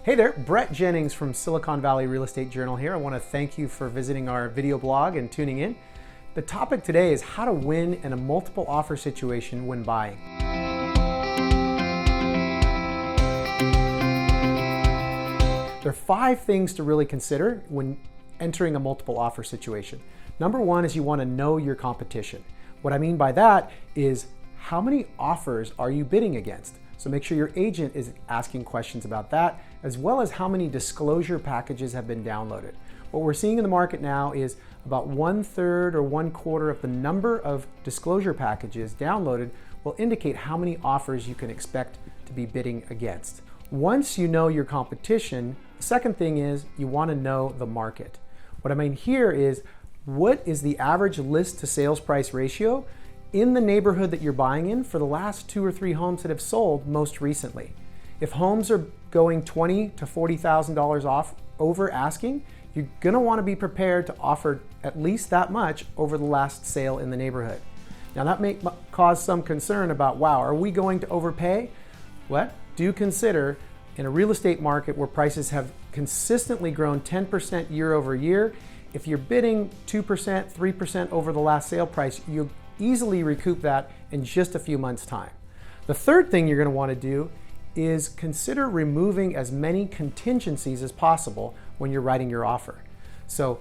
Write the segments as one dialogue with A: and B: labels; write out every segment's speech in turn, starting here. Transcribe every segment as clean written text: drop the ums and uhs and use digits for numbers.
A: Hey there, Brett Jennings from Silicon Valley Real Estate Journal here. I want to thank you for visiting our video blog and tuning in. The topic today is how to win in a multiple offer situation when buying. There are 5 things to really consider when entering a multiple offer situation. Number 1 is you want to know your competition. What I mean by that is how many offers are you bidding against? So make sure your agent is asking questions about that, as well as how many disclosure packages have been downloaded. What we're seeing in the market now is about 1/3 or 1/4 of the number of disclosure packages downloaded will indicate how many offers you can expect to be bidding against. Once you know your competition, the second thing is you want to know the market. What I mean here is, what is the average list to sales price ratio in the neighborhood that you're buying in for the last 2 or 3 homes that have sold most recently? If homes are going $20,000 to $40,000 off over asking, you're gonna wanna be prepared to offer at least that much over the last sale in the neighborhood. Now that may cause some concern about, wow, are we going to overpay? What? Do consider in a real estate market where prices have consistently grown 10% year over year, if you're bidding 2%, 3% over the last sale price, you'll easily recoup that in just a few months' time. The third thing you're going to want to do is consider removing as many contingencies as possible when you're writing your offer. So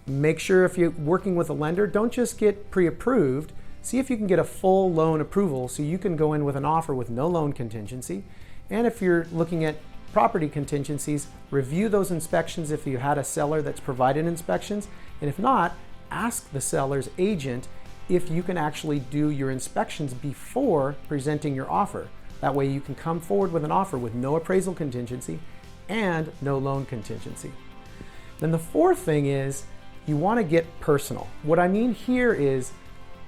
A: make sure if you're working with a lender, don't just get pre-approved. See if you can get a full loan approval so you can go in with an offer with no loan contingency. And if you're looking at property contingencies, review those inspections if you had a seller that's provided inspections. And if not, ask the seller's agent if you can actually do your inspections before presenting your offer. That way you can come forward with an offer with no appraisal contingency and no loan contingency. Then the fourth thing is you want to get personal. What I mean here is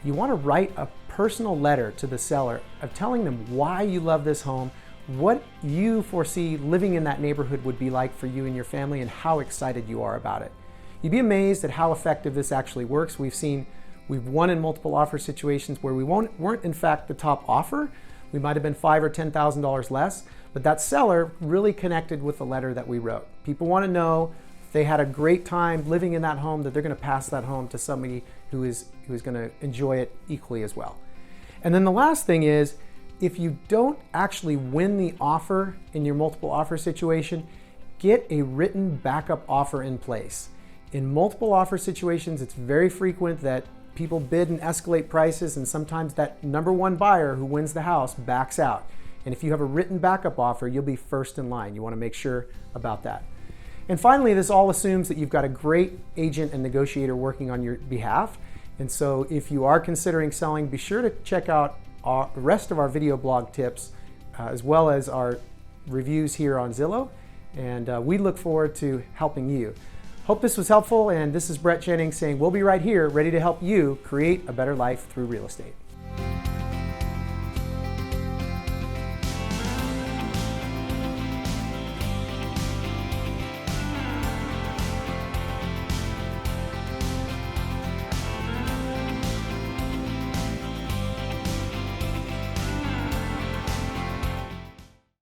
A: you want to write a personal letter to the seller of telling them why you love this home, what you foresee living in that neighborhood would be like for you and your family, and how excited you are about it. You'd be amazed at how effective this actually works. We've won in multiple offer situations where we weren't in fact the top offer. We might have been $5,000 or $10,000 less, but that seller really connected with the letter that we wrote. People want to know if they had a great time living in that home, that they're going to pass that home to somebody who is going to enjoy it equally as well. And then the last thing is, if you don't actually win the offer in your multiple offer situation, get a written backup offer in place. In multiple offer situations, it's very frequent that people bid and escalate prices, and sometimes that number one buyer who wins the house backs out. And if you have a written backup offer, you'll be first in line. You want to make sure about that. And finally, this all assumes that you've got a great agent and negotiator working on your behalf. And so if you are considering selling, be sure to check out the rest of our video blog tips, as well as our reviews here on Zillow. And we look forward to helping you. Hope this was helpful, and this is Brett Jennings saying we'll be right here ready to help you create a better life through real estate.